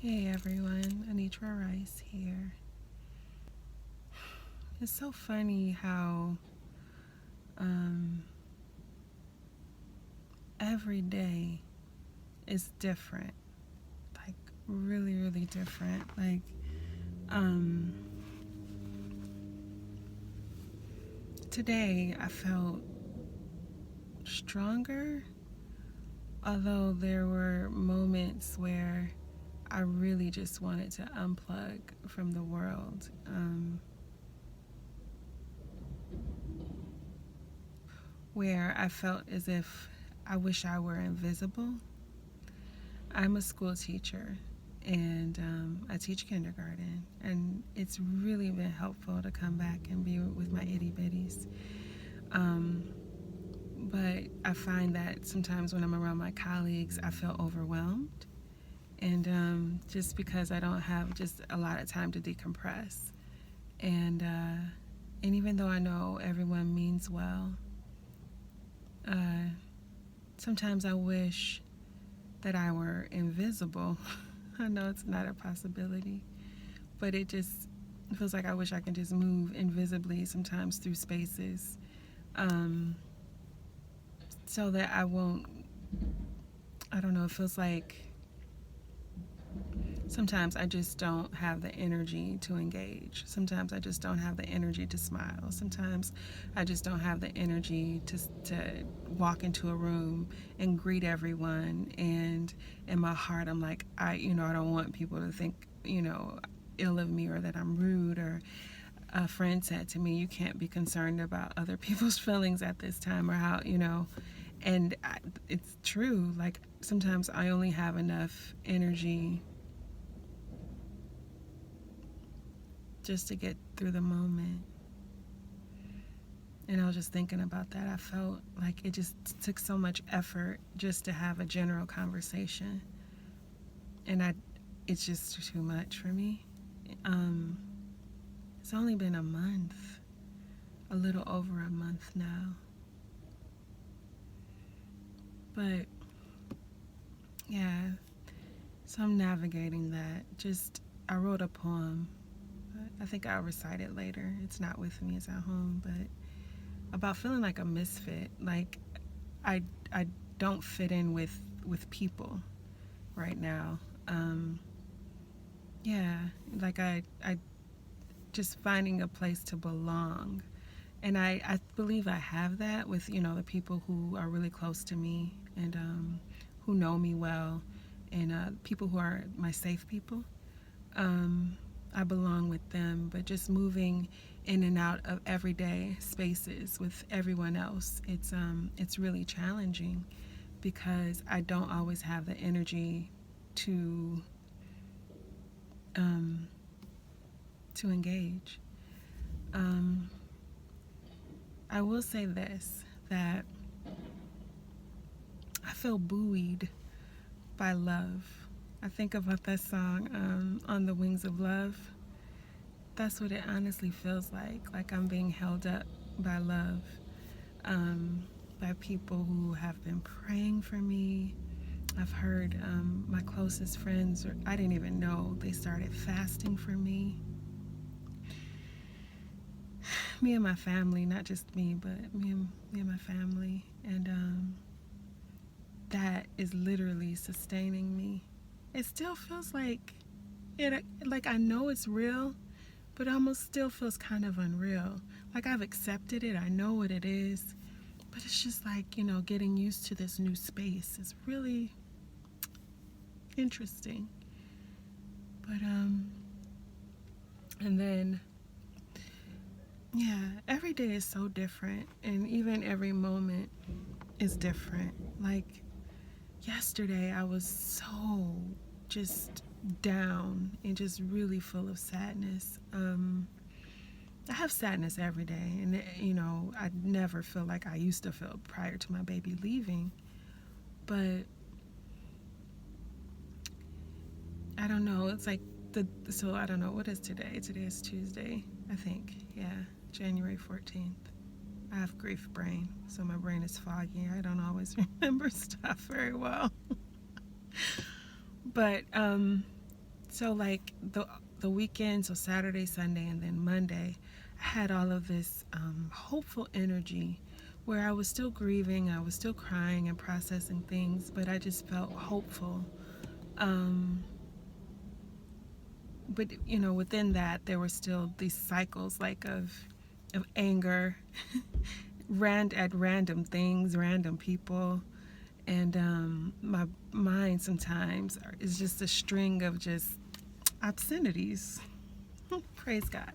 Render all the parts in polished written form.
Hey everyone, Anitra Rice here. It's so funny how um, every day is different. Like, really, really different. Like, um, today I felt stronger, although there were moments where I really just wanted to unplug from the world. Where I felt as if I wish I were invisible. I'm a school teacher and I teach kindergarten, and it's really been helpful to come back and be with my itty bitties. Um, but I find that sometimes when I'm around my colleagues, I feel overwhelmed, and just because I don't have just a lot of time to decompress, and even though I know everyone means well, uh, sometimes I wish that I were invisible. I know it's not a possibility, but it just feels like I wish I could just move invisibly sometimes through spaces, um, so that I won't. I don't know. It feels like sometimes I just don't have the energy to engage. Sometimes I just don't have the energy to smile. Sometimes I just don't have the energy to walk into a room and greet everyone. And in my heart, I'm like, I don't want people to think, ill of me or that I'm rude. Or a friend said to me, you can't be concerned about other people's feelings at this time, or how. And it's true. Like, sometimes I only have enough energy just to get through the moment. And I was just thinking about that. I felt like it just took so much effort just to have a general conversation. And it's just too much for me. Um, it's only been a month, a little over a month now. But yeah, so I'm navigating that. I wrote a poem. I think I'll recite it later. It's not with me, it's at home, but about feeling like a misfit. Like, I I don't fit in with people right now. Um, yeah, like I just finding a place to belong, and I believe I have that with the people who are really close to me and who know me well, and people who are my safe people. Um, I belong with them, but just moving in and out of everyday spaces with everyone else, it's really challenging because I don't always have the energy to um, to engage. Um, I will say this, that I feel buoyed by love. I think about that song, On the Wings of Love. That's what it honestly feels like. Like I'm being held up by love, um, by people who have been praying for me. I've heard my closest friends, or I didn't even know, they started fasting for me. Me and my family, not just me, but me and my family. And that is literally sustaining me. It still feels like I know it's real, but it almost still feels kind of unreal. Like I've accepted it, I know what it is, but it's just like, getting used to this new space is really interesting. But and then yeah, every day is so different, and even every moment is different. Like yesterday I was so just down and just really full of sadness. I have sadness every day, and I never feel like I used to feel prior to my baby leaving. But I don't know. It's like so I don't know, what is today? Today is Tuesday, I think. Yeah, January 14th. I have grief brain, so my brain is foggy. I don't always remember stuff very well. But So like the weekend, so Saturday, Sunday, and then Monday, I had all of this hopeful energy where I was still grieving, I was still crying and processing things, but I just felt hopeful. Um, but within that, there were still these cycles like of anger, at random things, random people, and my mind sometimes is just a string of just obscenities. Praise God.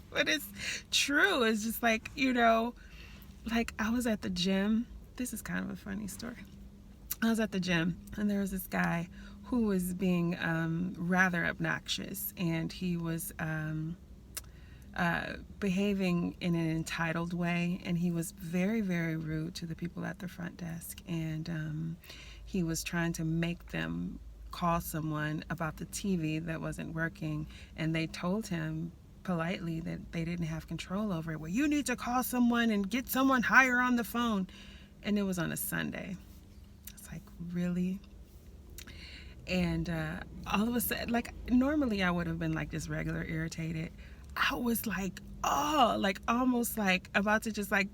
But it's true. It's just like, like I was at the gym. This is kind of a funny story. I was at the gym and there was this guy who was being rather obnoxious, and he was behaving in an entitled way, and he was very, very rude to the people at the front desk, and he was trying to make them call someone about the TV that wasn't working, and they told him politely that they didn't have control over it. Well, you need to call someone and get someone higher on the phone. And it was on a Sunday. It's like, really? And all of a sudden, like, normally I would have been like just regular irritated. I was like, oh, like almost like about to just like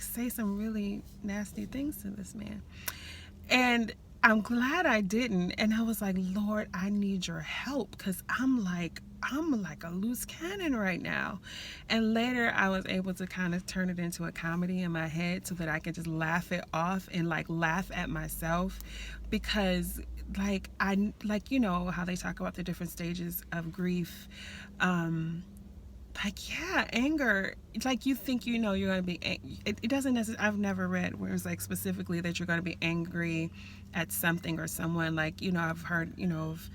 say some really nasty things to this man. And I'm glad I didn't. And I was like, Lord, I need your help, because I'm like a loose cannon right now. And later I was able to kind of turn it into a comedy in my head so that I could just laugh it off and like laugh at myself, because like how they talk about the different stages of grief. Like, yeah, anger, like you think you're going to be it doesn't necessarily, I've never read where it's like specifically that you're going to be angry at something or someone. Like, I've heard of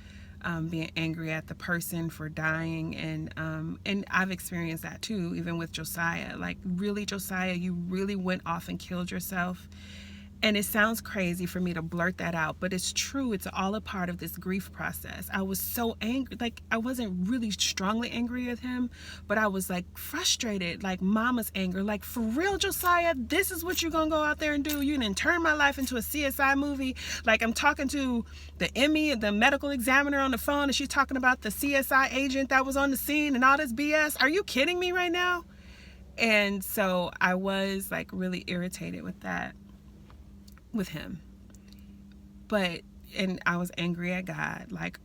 being angry at the person for dying, and I've experienced that too, even with Josiah. Like, really, Josiah, you really went off and killed yourself? And it sounds crazy for me to blurt that out, but it's true. It's all a part of this grief process. I was so angry. Like, I wasn't really strongly angry at him, but I was like frustrated, like mama's anger. Like, for real, Josiah, this is what you're going to go out there and do? You didn't turn my life into a CSI movie. Like, I'm talking to the Emmy, the medical examiner on the phone, and she's talking about the CSI agent that was on the scene and all this BS. Are you kidding me right now? And so I was like really irritated with that, with him. And I was angry at God, like,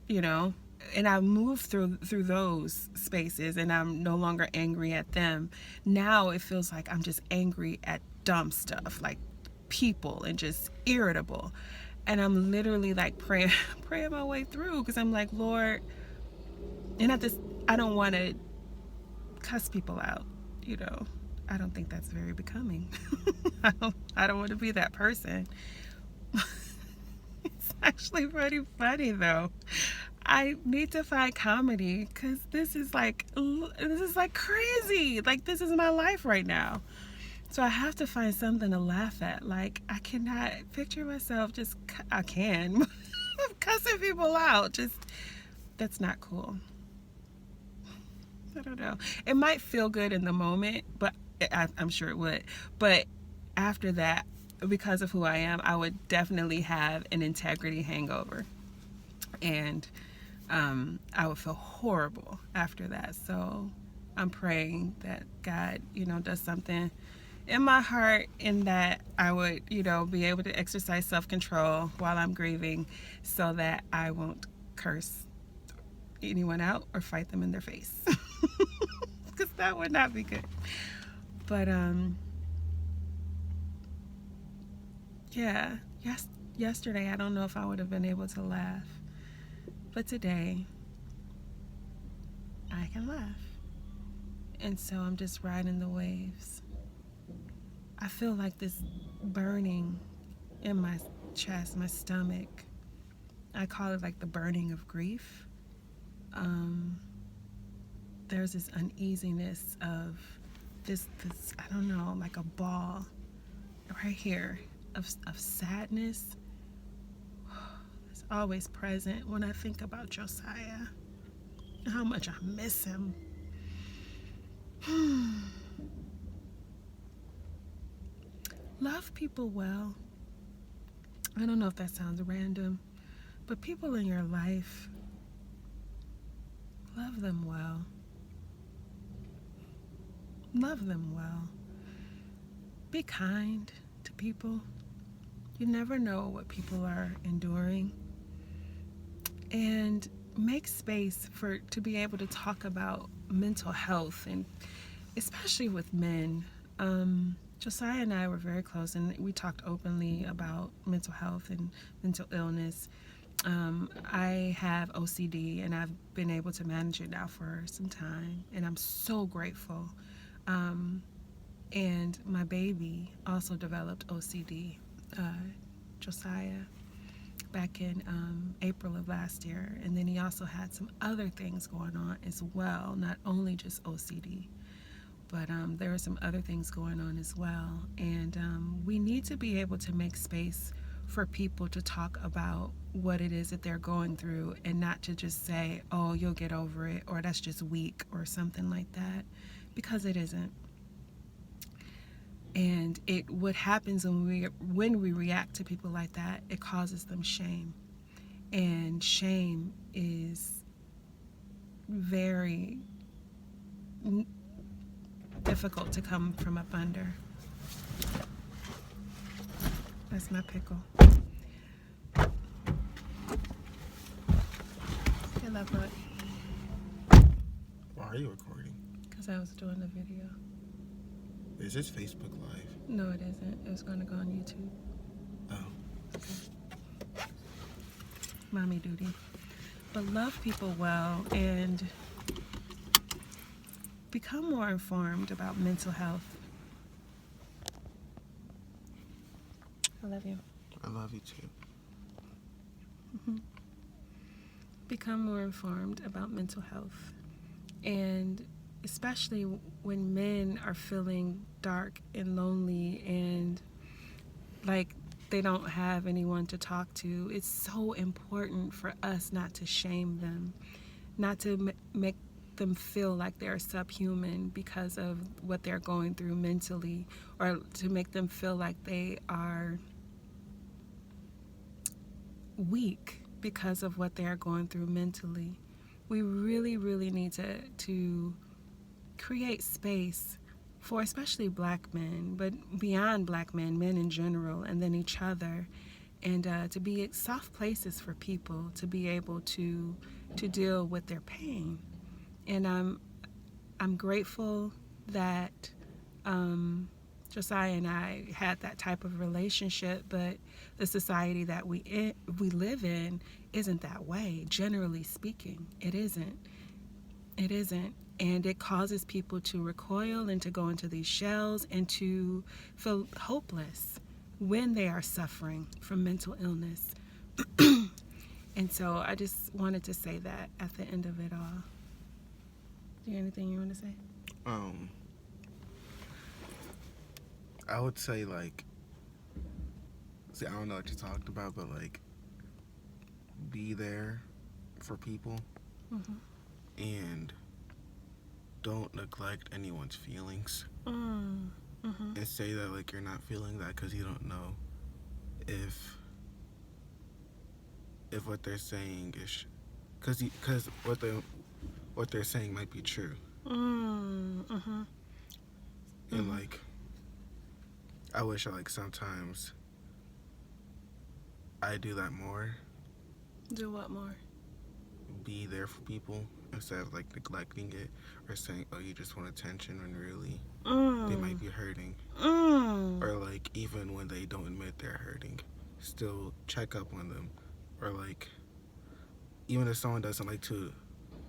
and I moved through those spaces, and I'm no longer angry at them. Now it feels like I'm just angry at dumb stuff, like people, and just irritable. And I'm literally like praying my way through, because I'm like, Lord, and I don't want to cuss people out, I don't think that's very becoming. I don't want to be that person. It's actually pretty funny though. I need to find comedy, because this is like crazy. Like, this is my life right now. So I have to find something to laugh at. Like, I cannot picture myself I can cussing people out. Just, that's not cool. I don't know. It might feel good in the moment, but I'm sure it would. But after that, because of who I am, I would definitely have an integrity hangover. And I would feel horrible after that. So I'm praying that God, does something in my heart, in that I would, be able to exercise self-control while I'm grieving, so that I won't curse anyone out or fight them in their face. Because that would not be good. But yeah, yesterday I don't know if I would have been able to laugh, but today I can laugh. And so I'm just riding the waves. I feel like this burning in my chest, my stomach. I call it like the burning of grief. There's this uneasiness of this I don't know, like a ball right here of sadness. It's always present when I think about Josiah, how much I miss him. Love people well. I don't know if that sounds random, But people in your life, love them well. Love them well. Be kind to people. You never know what people are enduring. And make space to be able to talk about mental health, and especially with men. Josiah and I were very close, and we talked openly about mental health and mental illness. I have OCD, and I've been able to manage it now for some time, and I'm so grateful. And my baby also developed OCD, Josiah, back in April of last year. And then he also had some other things going on as well, not only just OCD, but there are some other things going on as well. And we need to be able to make space for people to talk about what it is that they're going through, and not to just say, oh, you'll get over it, or that's just weak, or something like that, because it isn't. And what happens when we react to people like that, it causes them shame. And shame is very difficult to come from up under. That's my pickle. Hey, love bug. Why are you recording? Because I was doing the video. Is this Facebook Live? No, it isn't. It was going to go on YouTube. Oh. Okay. Mommy duty. But love people well and become more informed about mental health. I love you. I love you too. Mm-hmm. Become more informed about mental health. And especially when men are feeling dark and lonely and like they don't have anyone to talk to, it's so important for us not to shame them, not to make them feel like they're subhuman because of what they're going through mentally, or to make them feel like they are weak because of what they're going through mentally. We really, really need to create space for especially black men, but beyond black men, men in general, and then each other, and to be soft places for people to be able to deal with their pain. And I'm grateful that Josiah and I had that type of relationship, but the society that we live in isn't that way. Generally speaking, it isn't. It isn't. And it causes people to recoil and to go into these shells and to feel hopeless when they are suffering from mental illness. And so I just wanted to say that at the end of it all. Do you have anything you want to say? I would say, like, see, I don't know what you talked about, but, like, be there for people. Mm-hmm. And don't neglect anyone's feelings. Mm-hmm. And say that, like, you're not feeling that because you don't know if what they're saying is, because what they're saying might be true. Mm-hmm. And like, I wish like sometimes I do that more. Do what more? Be there for people instead of like neglecting it or saying, oh, you just want attention, when really they might be hurting. Or like, even when they don't admit they're hurting, still check up on them. Or like, even if someone doesn't like to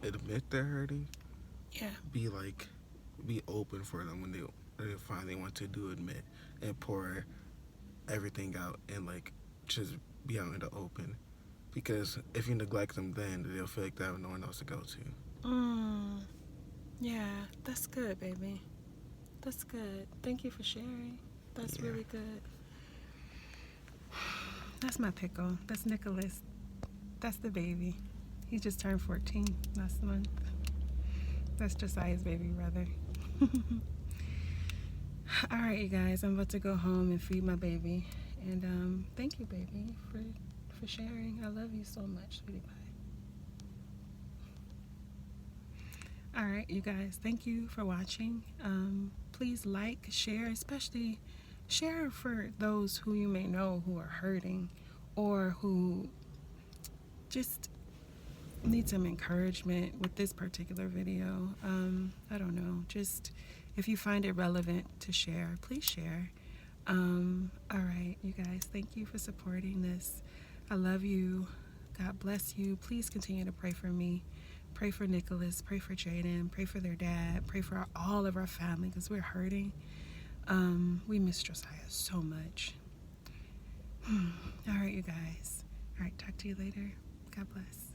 admit they're hurting, yeah, be open for them when they finally want to admit, and pour everything out and like just be out in the open. Because if you neglect them, then they'll feel like they have no one else to go to. Yeah, that's good, baby. That's good. Thank you for sharing. That's really good. That's my pickle. That's Nicholas. That's the baby. He just turned 14 last month. That's Josiah's baby brother. All right, you guys. I'm about to go home and feed my baby. And thank you, baby, for sharing. I love you so much, sweetie pie. All right, you guys, thank you for watching. Please like, share, especially share for those who you may know who are hurting or who just need some encouragement with this particular video. I don't know, just if you find it relevant to share, please share. All right, you guys, thank you for supporting this. I love you. God bless you. Please continue to pray for me. Pray for Nicholas. Pray for Jaden. Pray for their dad. Pray for all of our family because we're hurting. We miss Josiah so much. All right, you guys. All right, talk to you later. God bless.